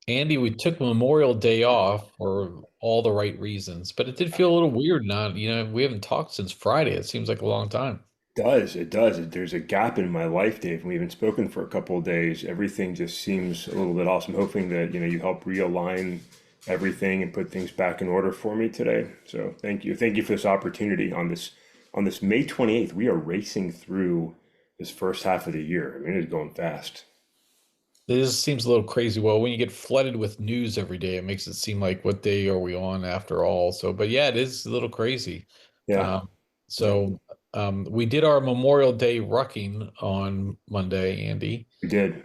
Andy, we took Memorial Day off for all the right reasons, but it did feel a little weird not, we haven't talked since Friday. It seems like a long time. It does. There's a gap in my life, Dave. We haven't spoken for a couple of days. Everything just seems a little bit off. So I'm hoping that, you help realign everything and put things back in order for me today. So thank you. Thank you for this opportunity on this May 28th. We are racing through this first half of the year. I mean, it's going fast. This seems a little crazy. Well, when you get flooded with news every day, it makes it seem like what day are we on after all? So, but yeah, it is a little crazy. Yeah. Um, Yeah. so we did our Memorial Day rucking on Monday, Andy. We did.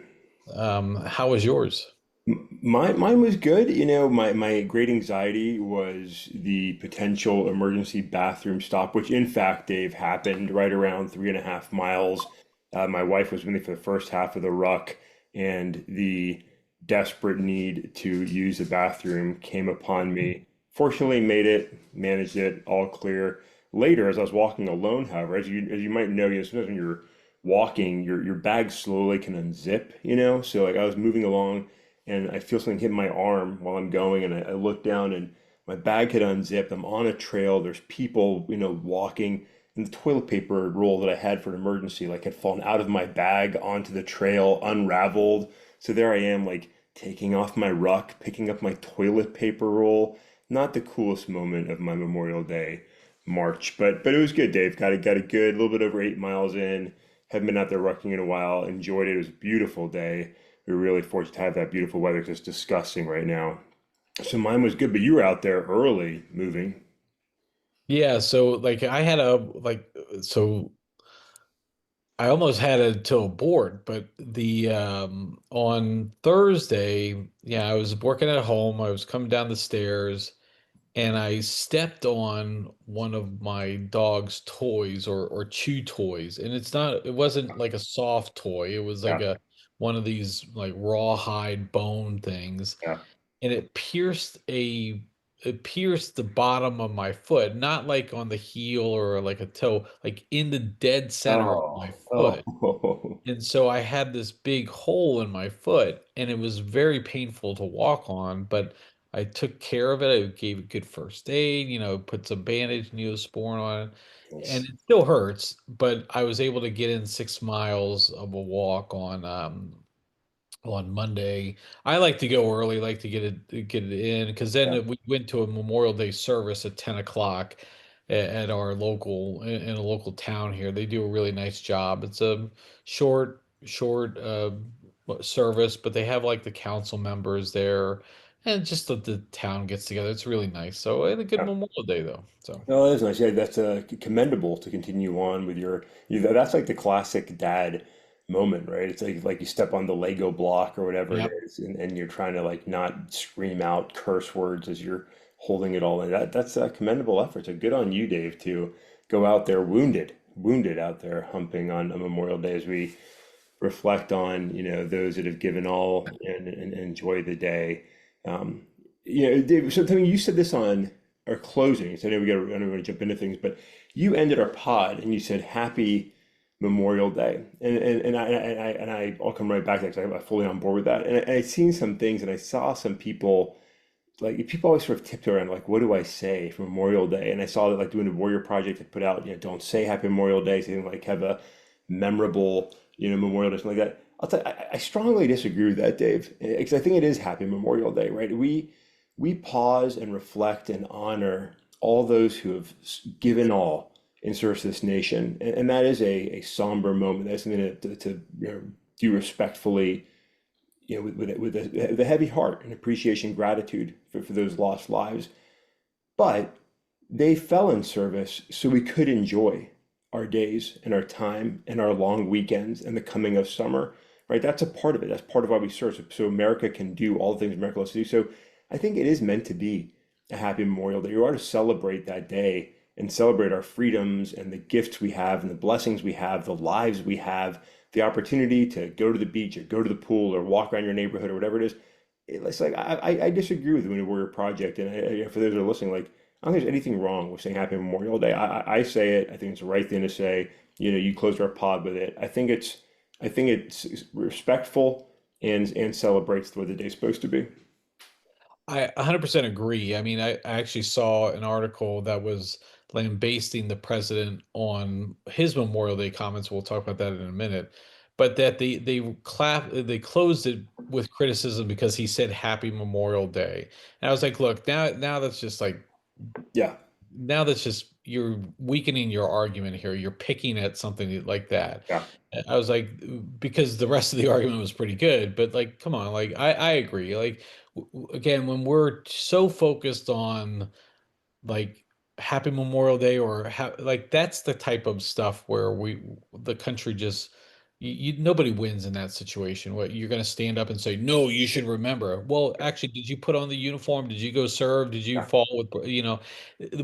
How was yours? Mine was good. My great anxiety was the potential emergency bathroom stop, which in fact, Dave, happened right around 3.5 miles. My wife was with me for the first half of the ruck, and the desperate need to use the bathroom came upon me. Fortunately, made it, managed it, all clear. Later, as I was walking alone, however, as you might know, sometimes when you're walking, your bag slowly can unzip, So like I was moving along and I feel something hit my arm while I'm going, and I look down and my bag had unzipped. I'm on a trail. There's people, walking, and the toilet paper roll that I had for an emergency like had fallen out of my bag onto the trail, unraveled. So there I am, like taking off my ruck, picking up my toilet paper roll. Not the coolest moment of my Memorial Day march, but it was good, Dave. Got a good little bit over 8 miles in. Haven't been out there rucking in a while. Enjoyed it. It was a beautiful day. We were really fortunate to have that beautiful weather. It's just disgusting right now. So mine was good, but you were out there early moving. Yeah, so like I had a like so I almost had it till board, but the on Thursday, yeah, I was working at home. I was coming down the stairs and I stepped on one of my dog's toys or chew toys. And it wasn't like a soft toy. It was like Yeah, a one of these like rawhide bone things, yeah. and it pierced the bottom of my foot, not like on the heel or like a toe, like in the dead center of my Oh, foot. oh, And so I had this big hole in my foot, and it was very painful to walk on, but I took care of it. I gave it good first aid, put some bandage, Neosporin on it, and nice. it still hurts, but I was able to get in 6 miles of a walk on Monday. I like to go early, like to get it in, because Yeah, then we went to a Memorial Day service at 10 o'clock at our local in a local town here. They do a really nice job. It's a short service, but they have like the council members there, and just the town gets together. It's really nice. So I had a good yeah. Memorial Day though. So. No, that is nice. Yeah, that's commendable to continue on with that's like the classic dad moment, right? It's like you step on the Lego block or whatever it Yep. is, and you're trying to like not scream out curse words as you're holding it all in. That's a commendable effort. So good on you, Dave, to go out there wounded out there humping on a Memorial Day as we reflect on, those that have given all and enjoy the day. Um, Dave, so tell me, you said this on our closing. So I don't want to jump into things, but you ended our pod and you said Happy Memorial Day, I'll come right back to that because I'm fully on board with that. And I seen some things and I saw some people like people always sort of tiptoe around like, what do I say for Memorial Day? And I saw that like doing the Warrior Project had put out, don't say Happy Memorial Day, so you can like have a memorable, Memorial Day, something like that. I'll tell you, I strongly disagree with that, Dave, because I think it is Happy Memorial Day, right? We pause and reflect and honor all those who have given all in service to this nation, and that is a somber moment. That's something to do respectfully, with a heavy heart and appreciation, gratitude for those lost lives. But they fell in service so we could enjoy our days and our time and our long weekends and the coming of summer, right? That's a part of it. That's part of why we serve. So America can do all the things America loves to do. So I think it is meant to be a happy Memorial Day. You are to celebrate that day and celebrate our freedoms and the gifts we have and the blessings we have, the lives we have, the opportunity to go to the beach or go to the pool or walk around your neighborhood or whatever it is. It's like I disagree with the Winter Warrior Project, and for those that are listening, like I don't think there's anything wrong with saying Happy Memorial Day. I say it. I think it's the right thing to say. You closed our pod with it. I think it's respectful and celebrates the way the day's supposed to be. I 100% agree. I mean, I actually saw an article that was lambasting the president on his Memorial Day comments. We'll talk about that in a minute. But that they closed it with criticism because he said Happy Memorial Day. And I was like, look, now that's just like Yeah, now that's just you're weakening your argument here. You're picking at something like that. yeah, And I was like, because the rest of the argument was pretty good, but like, come on, like I agree. Like again, when we're so focused on like Happy Memorial Day or like that's the type of stuff where the country just nobody wins in that situation. What you're going to stand up and say, no, you should remember. Well, yeah, actually, did you put on the uniform? Did you go serve? Did you yeah, fall with,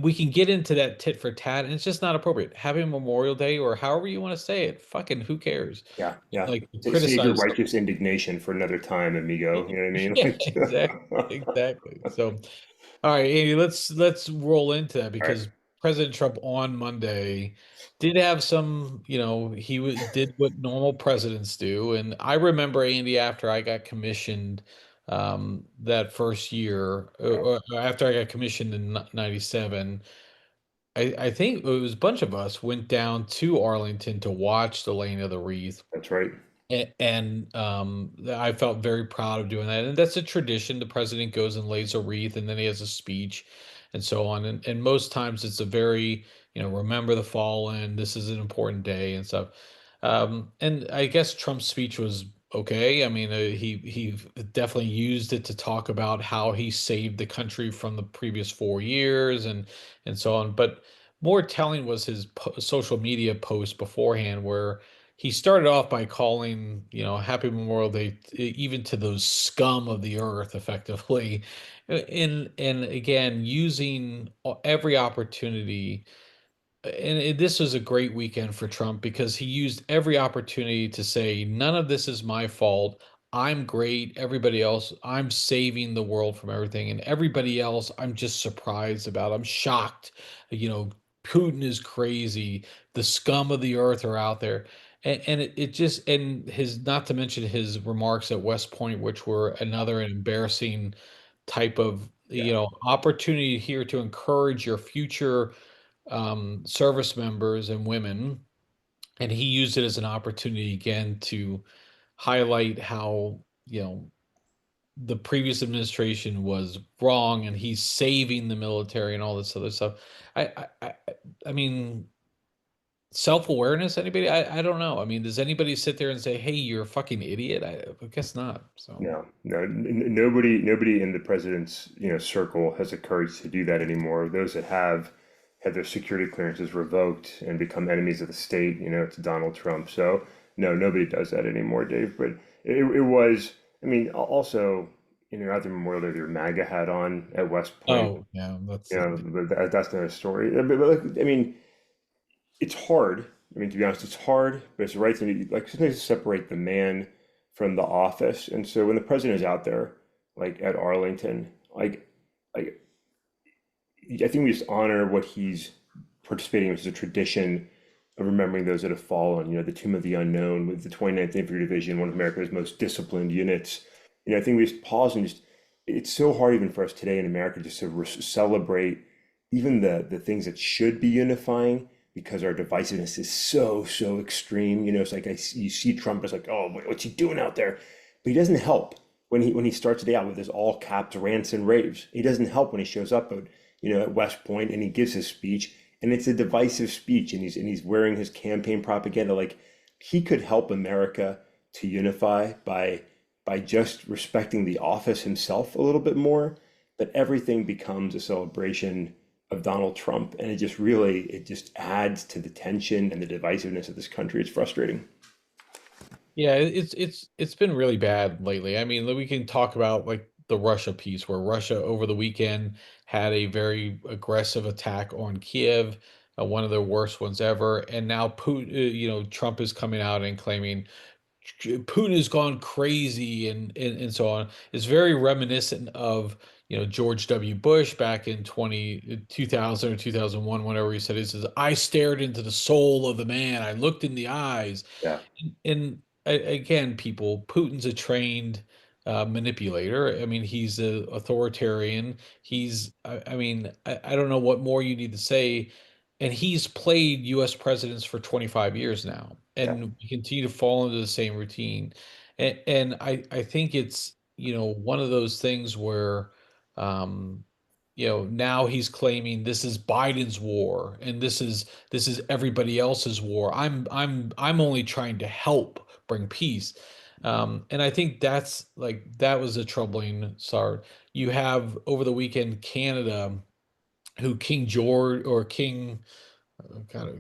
we can get into that tit for tat and it's just not appropriate. Happy Memorial Day or however you want to say it, fucking who cares? yeah, yeah. Like Save your criticize. righteous indignation for another time, amigo. You know what I mean? Yeah, Like, exactly. So, all right, Andy, let's roll into that all right, because President Trump on Monday did have some, did what normal presidents do, and I remember Andy after I got commissioned that first year, yeah, or after I got commissioned in '97. I think it was a bunch of us went down to Arlington to watch the laying of the wreath that's right. and I felt very proud of doing that. And that's a tradition. The president goes and lays a wreath, and then he has a speech, and so on. And most times it's a very, remember the fallen. This is an important day and stuff. And I guess Trump's speech was okay. I mean, he definitely used it to talk about how he saved the country from the previous 4 years and so on. But more telling was his social media post beforehand, where he started off by calling, Happy Memorial Day even to those scum of the earth, effectively, and again using every opportunity. And this was a great weekend for Trump because he used every opportunity to say, none of this is my fault. I'm great. Everybody else, I'm saving the world from everything. And everybody else, I'm just surprised about. I'm shocked. You know, Putin is crazy. The scum of the earth are out there. And it just, and his, not to mention his remarks at West Point, which were another embarrassing type of, Yeah, opportunity here to encourage your future service members and women, and he used it as an opportunity again to highlight how the previous administration was wrong, and he's saving the military and all this other stuff. I mean, self-awareness. Anybody? I don't know. I mean, does anybody sit there and say, "Hey, you're a fucking idiot"? I guess not. So. no, no, nobody in the president's circle has the courage to do that anymore. Those that have had their security clearances revoked and become enemies of the state, it's Donald Trump. So no, nobody does that anymore, Dave. But it was, I mean, also, out there Memorial Day, with your MAGA hat on at West Point, Oh yeah, but that's another story. But, I mean, it's hard. I mean, to be honest, it's hard, but it's the right thing to do. Like sometimes to separate the man from the office. And so when the president is out there, like at Arlington, like I think we just honor what he's participating in, which is a tradition of remembering those that have fallen. The Tomb of the Unknown with the 29th Infantry Division, one of America's most disciplined units. I think we just pause and just. It's so hard even for us today in America just to celebrate even the things that should be unifying because our divisiveness is so extreme. It's like you see Trump, it's like, oh, what's he doing out there? But he doesn't help when he starts the day out with his all caps rants and raves. He doesn't help when he shows up at West Point and he gives his speech, and it's a divisive speech, and he's wearing his campaign propaganda. Like he could help America to unify by just respecting the office himself a little bit more, but everything becomes a celebration of Donald Trump, and it just adds to the tension and the divisiveness of this country. It's frustrating. Yeah, it's been really bad lately. I mean, we can talk about like the Russia piece where Russia over the weekend had a very aggressive attack on Kiev, one of the worst ones ever. And now Putin, Trump is coming out and claiming Putin has gone crazy and so on. It's very reminiscent of, George W. Bush back in 2000 or 2001, whenever he says, I stared into the soul of the man. I looked in the eyes Yeah, and again, people, Putin's a trained manipulator. I mean, he's a authoritarian. I mean, I don't know what more you need to say. And he's played U.S. presidents for 25 years now, Yeah. and we continue to fall into the same routine. And I think it's, one of those things where, um, now he's claiming this is Biden's war and this is everybody else's war. I'm only trying to help bring peace. And I think that was a troubling start. You have over the weekend Canada, who King George or King kind of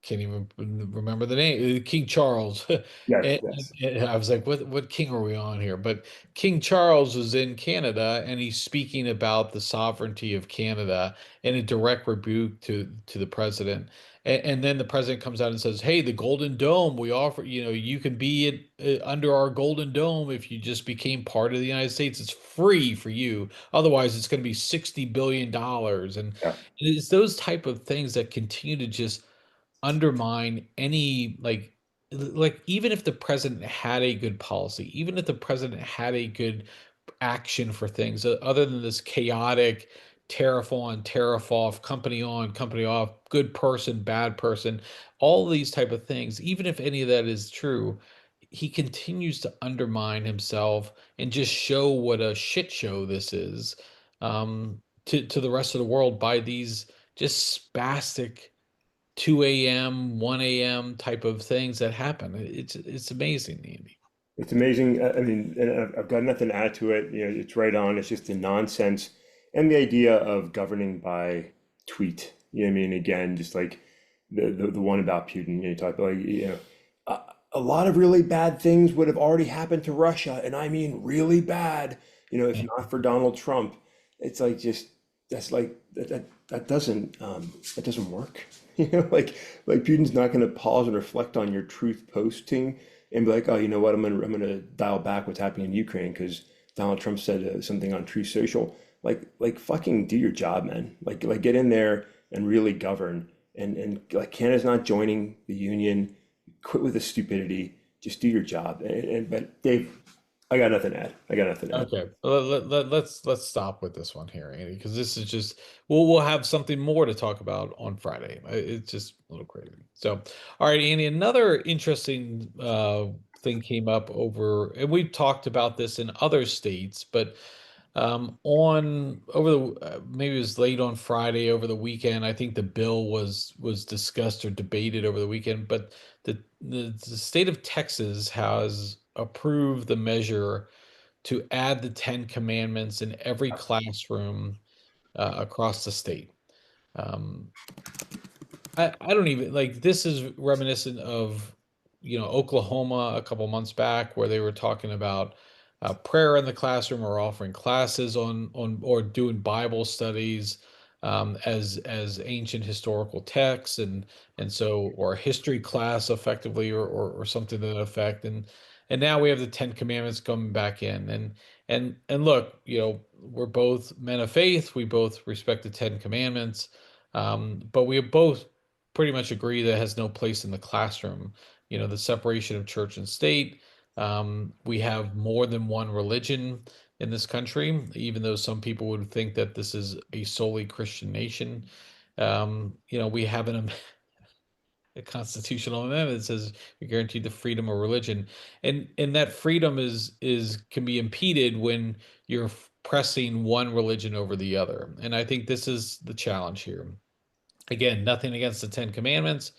can't even remember the name, King Charles. Yes, yes. And I was like, what king are we on here? But King Charles was in Canada and he's speaking about the sovereignty of Canada in a direct rebuke to the president. And then the president comes out and says, "Hey, the Golden Dome, we offer, you can be under our Golden Dome if you just became part of the United States. It's free for you. Otherwise, it's going to be $60 billion." And Yeah. it's those type of things that continue to just undermine any like even if the president had a good policy, even if the president had a good action for things, other than this chaotic tariff on, tariff off, company on, company off, good person, bad person, all these type of things, even if any of that is true, he continues to undermine himself and just show what a shit show this is, to the rest of the world by these just spastic 2 a.m., 1 a.m. type of things that happen. It's amazing, Andy. It's amazing. I mean, and I've got nothing to add to it. It's right on. It's just the nonsense and the idea of governing by tweet. You know what I mean? Again, just like the one about Putin. You talk about like, a, a lot of really bad things would have already happened to Russia, and I mean really bad. If not for Donald Trump, it's like just that's like that doesn't work. Like Putin's not going to pause and reflect on your truth posting and be like, oh, you know what, I'm gonna dial back what's happening in Ukraine because Donald Trump said something on Truth Social. Like fucking do your job, man. Like get in there and really govern. And like Canada's not joining the union. Quit with the stupidity. Just do your job. But Dave, I got nothing to add. I got nothing to add. Okay, let's stop with this one here, Andy, because this is just we'll have something more to talk about on Friday. It's just a little crazy. So, all right, Andy, another interesting thing came up over, and we've talked about this in other states, but on over the maybe it was late on Friday over the weekend. I think the bill was discussed or debated over the weekend, but the state of Texas has approved the measure to add the Ten Commandments in every classroom across the state. Um, I don't even like this is reminiscent of Oklahoma a couple months back where they were talking about prayer in the classroom or offering classes on or doing Bible studies as ancient historical texts and so or a history class effectively or something to that effect and now we have the Ten Commandments coming back in and look, we're both men of faith, we both respect the Ten Commandments, but we both pretty much agree that it has no place in the classroom. The separation of church and state. We have more than one religion in this country, even though some people would think that this is a solely Christian nation. We have a constitutional amendment that says you're guaranteed the freedom of religion, and that freedom is can be impeded when you're pressing one religion over the other. And I think this is the challenge here. Again, nothing against the Ten Commandments,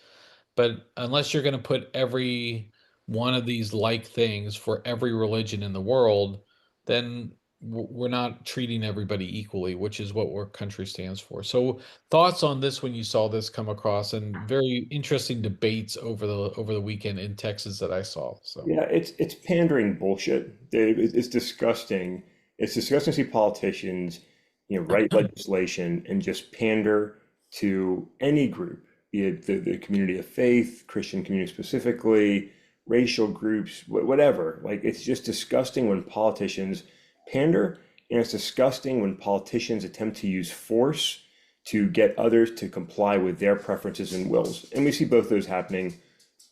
but unless you're going to put every one of these like things for every religion in the world, then we're not treating everybody equally, which is what our country stands for. So, thoughts on this when you saw this come across, and very interesting debates over the weekend in Texas that I saw. So, Yeah, it's pandering bullshit, Dave. It's disgusting. It's disgusting to see politicians, write legislation and just pander to any group, be it the community of faith, Christian community specifically, racial groups, whatever. Like it's just disgusting when politicians pander, and it's disgusting when politicians attempt to use force to get others to comply with their preferences and wills. And we see both those happening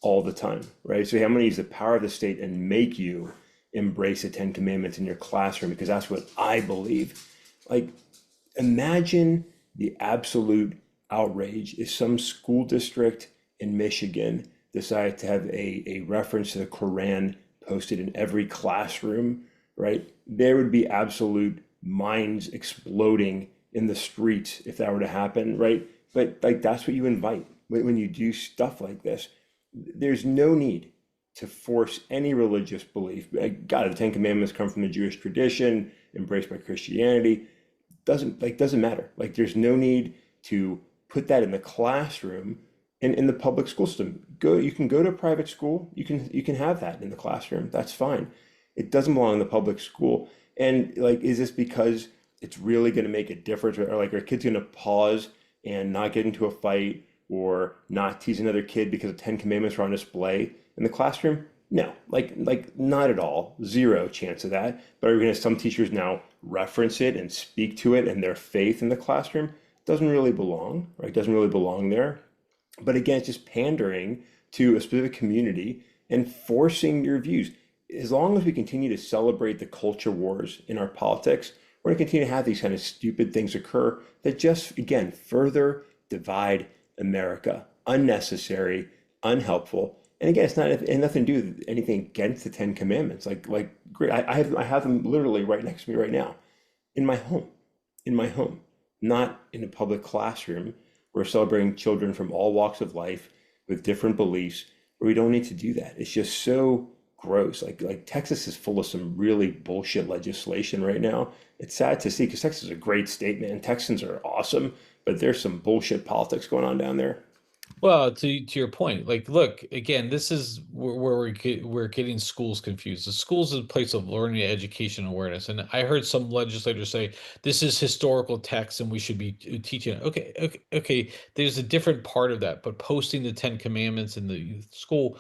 all the time, right? So I'm going to use the power of the state and make you embrace the Ten Commandments in your classroom because that's what I believe. Like, imagine the absolute outrage if some school district in Michigan decided to have a reference to the Quran posted in every classroom, right? There would be absolute minds exploding in the streets if that were to happen, right? But like that's what you invite when you do stuff like this. There's no need to force any religious belief. God, the Ten Commandments come from the Jewish tradition, embraced by Christianity. Doesn't matter. Like there's no need to put that in the classroom in the public school system. You can go to a private school. You can have that in the classroom. That's fine. It doesn't belong in the public school. And like, is this because it's really going to make a difference, or like are kids going to pause and not get into a fight or not tease another kid because the Ten Commandments are on display in the classroom? No, like not at all. Zero chance of that. But are we going to some teachers now reference it and speak to it and their faith in the classroom? Doesn't really belong, right? Doesn't really belong there. But again, it's just pandering to a specific community and forcing your views. As long as we continue to celebrate the culture wars in our politics, we're going to continue to have these kind of stupid things occur that just, again, further divide America. Unnecessary, unhelpful. And again, it had nothing to do with anything against the Ten Commandments. Great. I have them literally right next to me right now in my home, in my home, not in a public classroom. We're celebrating children from all walks of life with different beliefs, where we don't need to do that. It's just so gross. Like Texas is full of some really bullshit legislation right now. It's sad to see because Texas is a great state, man. Texans are awesome, but there's some bullshit politics going on down there. Well, to your point, like, look, again, this is where we're getting schools confused. The schools is a place of learning, education, awareness. And I heard some legislators say this is historical text and we should be teaching it. Okay, okay, okay. There's a different part of that, but posting the Ten Commandments in the school,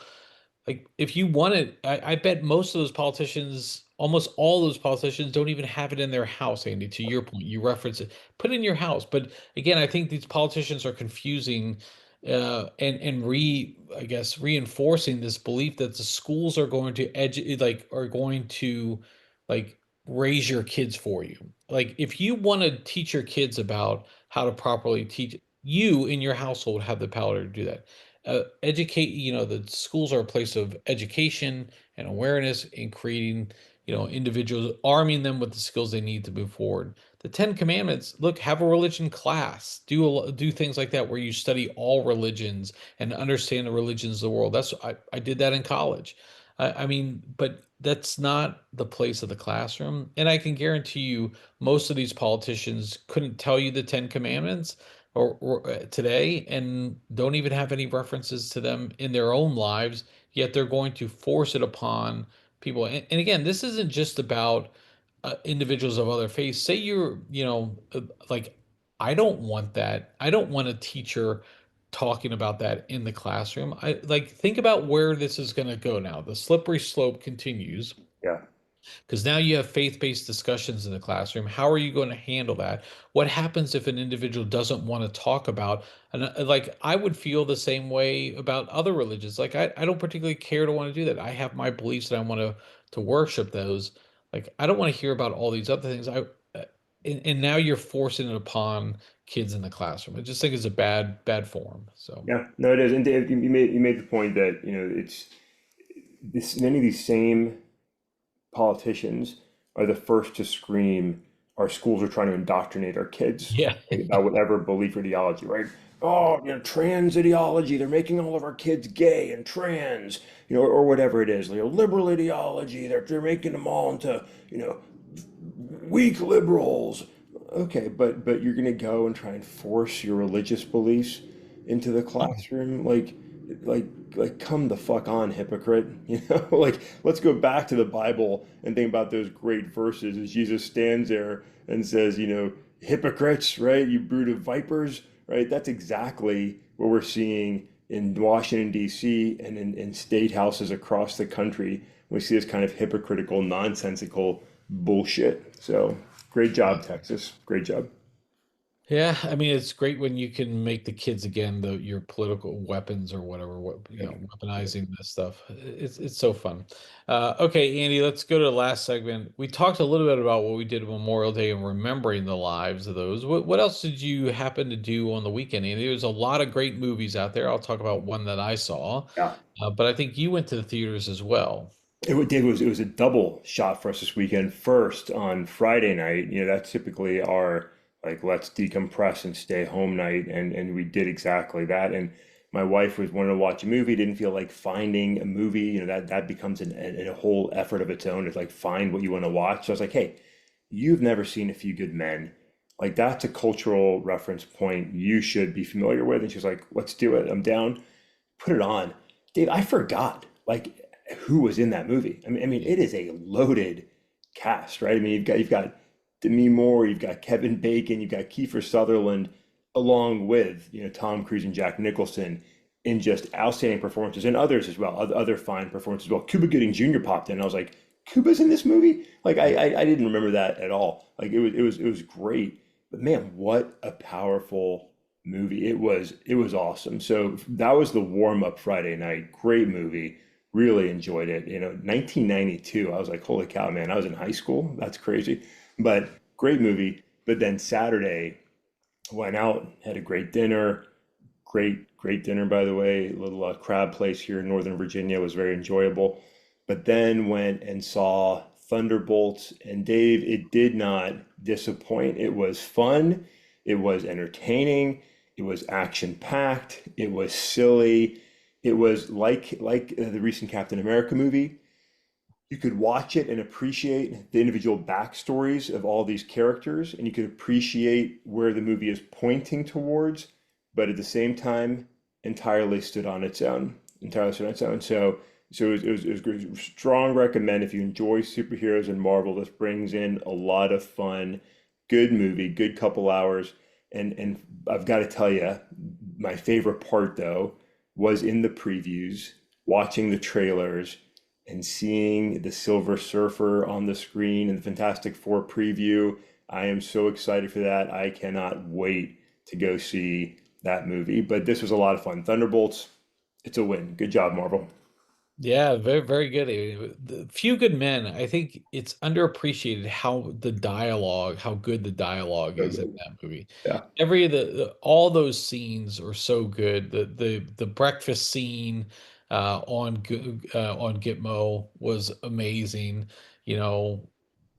like if you want it, I bet most of those politicians, almost all those politicians, don't even have it in their house, Andy. To your point, you reference it, put it in your house. But again, I think these politicians are confusing and I guess reinforcing this belief that the schools are going to are going to like raise your kids for you. Like if you want to teach your kids about how to properly teach, you in your household have the power to do that. Educate, the schools are a place of education and awareness and creating, individuals, arming them with the skills they need to move forward. The Ten Commandments, look, have a religion class, do things like that where you study all religions and understand the religions of the world. I did that in college. I mean, but that's not the place of the classroom. And I can guarantee you, most of these politicians couldn't tell you the Ten Commandments or today, and don't even have any references to them in their own lives. Yet they're going to force it upon people. And again, this isn't just about individuals of other faiths. Say you're, like, I don't want that. I don't want a teacher talking about that in the classroom. I like think about where this is going to go now. The slippery slope continues Yeah. because now you have faith-based discussions in the classroom. How are you going to handle that? What happens if an individual doesn't want to talk about, and like I would feel the same way about other religions. Like I don't particularly care to want to do that. I have my beliefs and I want to worship those. Like I don't want to hear about all these other things. And now you're forcing it upon kids in the classroom. I just think it's a bad form. So Yeah. No, it is. And Dave, you made the point that, it's this many of these same politicians are the first to scream our schools are trying to indoctrinate our kids yeah. about whatever belief or ideology, right? Oh, trans ideology, they're making all of our kids gay and trans, or whatever it is. Liberal ideology, they're making them all into, weak liberals. Okay, but you're gonna go and try and force your religious beliefs into the classroom, like come the fuck on, hypocrite. Like let's go back to the Bible and think about those great verses as Jesus stands there and says, hypocrites, right? You brood of vipers, right? That's exactly what we're seeing in Washington, D.C. and in state houses across the country. We see this kind of hypocritical, nonsensical bullshit. So great job, Texas. Great job. Yeah, I mean it's great when you can make the kids again your political weapons or whatever, Yeah. weaponizing this stuff. It's so fun. Okay, Andy, let's go to the last segment. We talked a little bit about what we did Memorial Day and remembering the lives of those. What else did you happen to do on the weekend, Andy? There's a lot of great movies out there. I'll talk about one that I saw, Yeah. but I think you went to the theaters as well. It was a double shot for us this weekend. First on Friday night, that's typically our like let's decompress and stay home night, and we did exactly that. And my wife was wanted to watch a movie, didn't feel like finding a movie. That becomes a whole effort of its own. It's like find what you want to watch. So I was like, hey, you've never seen A Few Good Men. Like that's a cultural reference point you should be familiar with. And she was like, let's do it. I'm down. Put it on. Dave, I forgot like who was in that movie. I mean, it is a loaded cast, right? I mean, you've got Demi Moore, you've got Kevin Bacon, you've got Kiefer Sutherland, along with Tom Cruise and Jack Nicholson in just outstanding performances, and others as well, other fine performances as well. Cuba Gooding Jr. popped in. And I was like, Cuba's in this movie? Like I didn't remember that at all. Like it was great. But man, what a powerful movie. It was awesome. So that was the warm up Friday night. Great movie. Really enjoyed it. 1992. I was like, holy cow, man! I was in high school. That's crazy. But great movie. But then Saturday, went out, had a great dinner. Great dinner, by the way. A little crab place here in Northern Virginia was very enjoyable. But then went and saw Thunderbolts. And Dave, it did not disappoint. It was fun. It was entertaining. It was action packed. It was silly. It was like the recent Captain America movie. You could watch it and appreciate the individual backstories of all these characters, and you could appreciate where the movie is pointing towards, but at the same time, entirely stood on its own. Entirely stood on its own. So it was a strong recommend if you enjoy superheroes and Marvel. This brings in a lot of fun, good movie, good couple hours, and I've got to tell you, my favorite part though was in the previews, watching the trailers and seeing the Silver Surfer on the screen in the Fantastic Four preview. I am so excited for that. I cannot wait to go see that movie. But this was a lot of fun. Thunderbolts, it's a win. Good job, Marvel. Yeah, very, very good. The Few Good Men, I think it's underappreciated how good the dialogue So is in good. that movie. Yeah, All those scenes are so good. The breakfast scene on Gitmo was amazing. You know,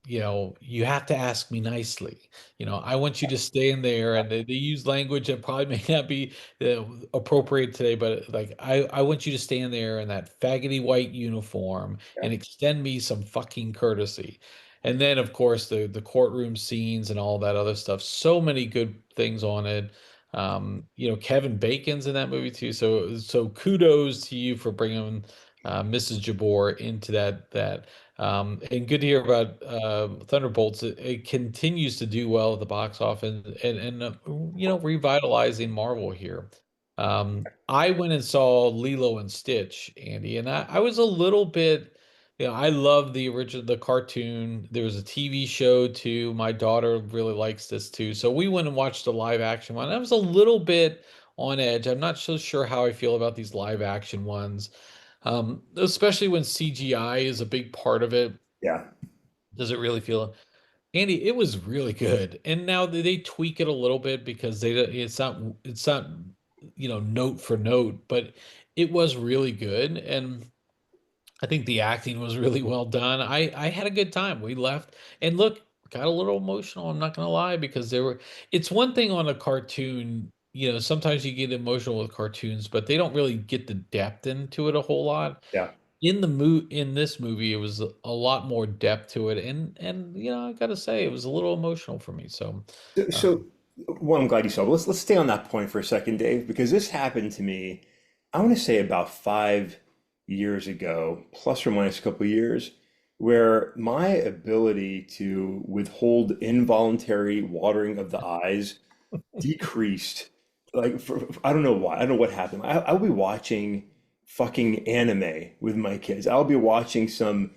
you have to ask me nicely. I want you to stay in there, and they use language that probably may not be appropriate today, but like I want you to stand there in that faggoty white uniform yeah, and extend me some fucking courtesy. And then, of course, the courtroom scenes and all that other stuff. So many good things on it. Kevin Bacon's in that movie too. So kudos to you for bringing Mrs. Jabor into that. And good to hear about Thunderbolts. It continues to do well at the box office and revitalizing Marvel here. I went and saw Lilo and Stitch, Andy, and I was a little bit, I love the cartoon. There was a TV show too. My daughter really likes this too. So we went and watched the live action one. I was a little bit on edge. I'm not so sure how I feel about these live action ones, especially when CGI is a big part of it. yeah. Does it really feel, Andy? It was really good, and now they tweak it a little bit because it's not note for note, but it was really good, and I think the acting was really well done. I had a good time. We left and look, got a little emotional. I'm not gonna lie because it's one thing on a cartoon. Sometimes you get emotional with cartoons, but they don't really get the depth into it a whole lot. Yeah. In this movie, it was a lot more depth to it, and I gotta say, it was a little emotional for me. So, So, um, well, I'm glad you saw. But let's stay on that point for a second, Dave, because this happened to me. I want to say about 5 years ago, plus or minus a couple of years, where my ability to withhold involuntary watering of the eyes decreased. Like, I don't know why. I don't know what happened. I'll be watching fucking anime with my kids. I'll be watching some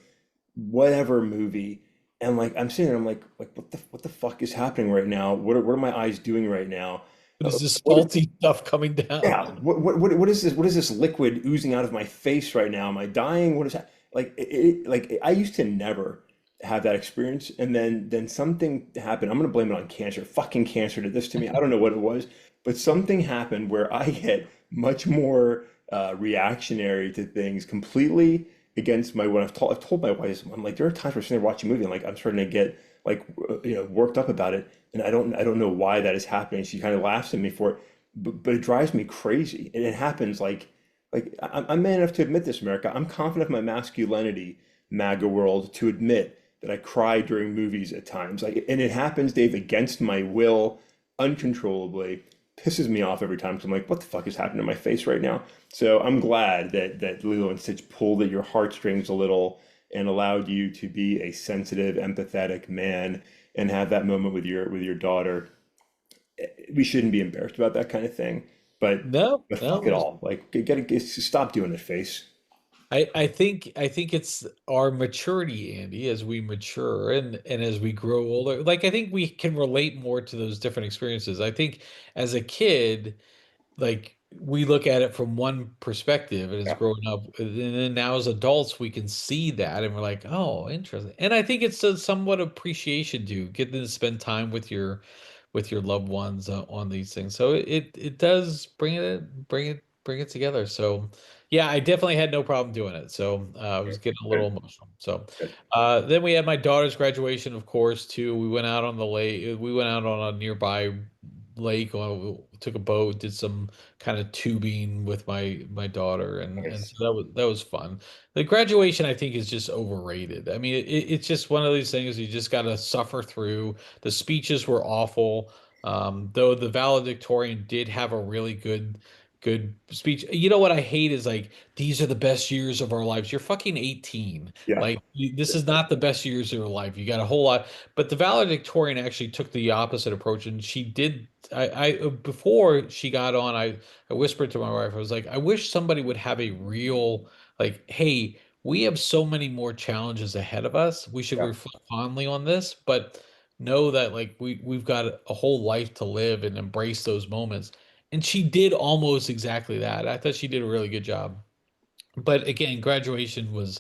whatever movie, And like I'm sitting there, I'm like what the fuck is happening right now? What are my eyes doing right now? What is this What salty stuff coming down? yeah, what is this? What is this liquid oozing out of my face right now? Am I dying? What is that? Like I used to never have that experience, and then something happened. I'm gonna blame it on cancer. Fucking cancer did this to me. I don't know what it was, but something happened where I get much more reactionary to things completely against my what I've told my wife. I'm like, there are times where I'm sitting there watching a movie and like I'm starting to get like worked up about it, and I don't know why that is happening. She kind of laughs at me for it, but it drives me crazy, and it happens like I'm man enough to admit this, America. I'm confident of my masculinity, MAGA world, to admit that I cry during movies at times. Like, and it happens, Dave, against my will, uncontrollably. Pisses me off every time because I'm like, what the fuck is happening to my face right now? So I'm glad that Lilo and Stitch pulled at your heartstrings a little and allowed you to be a sensitive, empathetic man and have that moment with your daughter. We shouldn't be embarrassed about that kind of thing. No, But fuck no. it all. Like stop doing it, face. I think it's our maturity, Andy, as we mature and as we grow older. Like I think we can relate more to those different experiences. I think as a kid, like we look at it from one perspective and it's Yeah. growing up, and then now as adults we can see that and we're like, oh, interesting. And I think it's a somewhat appreciation to getting to spend time with your loved ones on these things. So it does bring it together. So yeah, I definitely had no problem doing it. So I was getting a little Good. emotional. So Good. then we had my daughter's graduation, of course, too. We went out on the lake. We went out on a nearby lake. Took a boat, did some kind of tubing with my daughter, and so Nice. that was fun. The graduation, I think, is just overrated. I mean, it's just one of these things you just got to suffer through. The speeches were awful. Though the valedictorian did have a really good speech. You know what I hate is like these are the best years of our lives. You're fucking 18. Yeah. Like this is not the best years of your life. You got a whole lot. But the valedictorian actually took the opposite approach, and she did. I before she got on, I whispered to my wife. I was like, I wish somebody would have a real like, hey, we have so many more challenges ahead of us. We should Yeah. reflect fondly on this, but know that like we've got a whole life to live and embrace those moments. And she did almost exactly that. I thought she did a really good job. But again, graduation was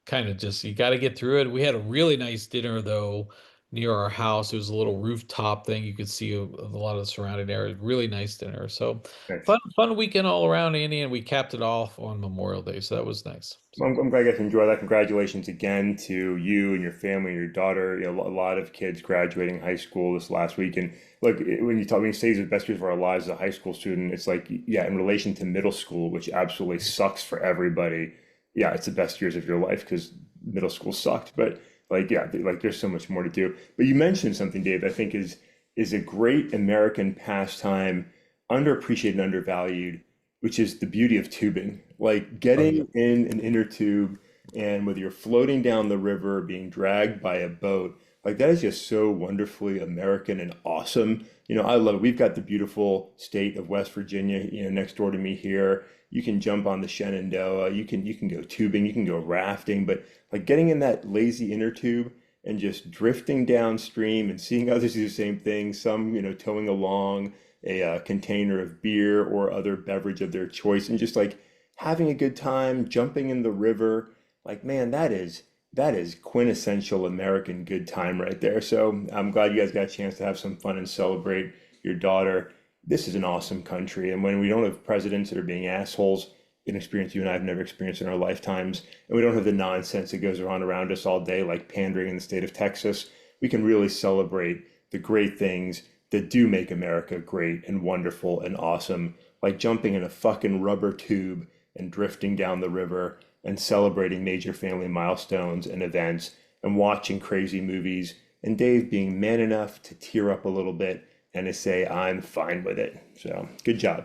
kind of just you got to get through it. We had a really nice dinner though near our house. It was a little rooftop thing. You could see a lot of the surrounding area. Really nice dinner. So Nice. fun weekend all around, Andy, and we capped it off on Memorial Day. So that was nice. Well, So I'm glad you guys enjoy that. Congratulations again to you and your family, and your daughter. You know, a lot of kids graduating high school this last week. And look, when you say these are the best years of our lives as a high school student, it's like, yeah, in relation to middle school, which absolutely sucks for everybody. Yeah, it's the best years of your life because middle school sucked. But like, yeah, like there's so much more to do. But you mentioned something, Dave, I think is a great American pastime, underappreciated and undervalued, which is the beauty of tubing. Like oh yeah. getting in an inner tube and whether you're floating down the river, being dragged by a boat, like that is just so wonderfully American and awesome. You know, I love it. We've got the beautiful state of West Virginia, you know, next door to me here. You can jump on the Shenandoah, you can go tubing, you can go rafting, but like getting in that lazy inner tube and just drifting downstream and seeing others do the same thing, some, you know, towing along a container of beer or other beverage of their choice, and just like having a good time, jumping in the river. Like, man, that is quintessential American good time right there. So I'm glad you guys got a chance to have some fun and celebrate your daughter. This is an awesome country, and when we don't have presidents that are being assholes, an experience you and I have never experienced in our lifetimes, and we don't have the nonsense that goes on around us all day, like pandering in the state of Texas, we can really celebrate the great things that do make America great and wonderful and awesome, like jumping in a fucking rubber tube and drifting down the river and celebrating major family milestones and events and watching crazy movies, and Dave being man enough to tear up a little bit and to say, I'm fine with it. So good job.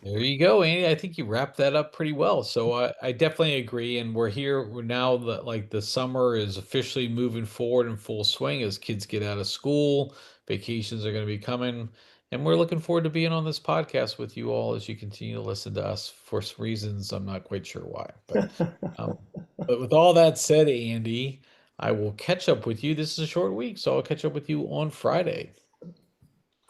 There you go, Andy. I think you wrapped that up pretty well. So I definitely agree. And we're here. We're now like the summer is officially moving forward in full swing as kids get out of school. Vacations are going to be coming. And we're looking forward to being on this podcast with you all as you continue to listen to us for some reasons I'm not quite sure why. But with all that said, Andy, I will catch up with you. This is a short week, so I'll catch up with you on Friday.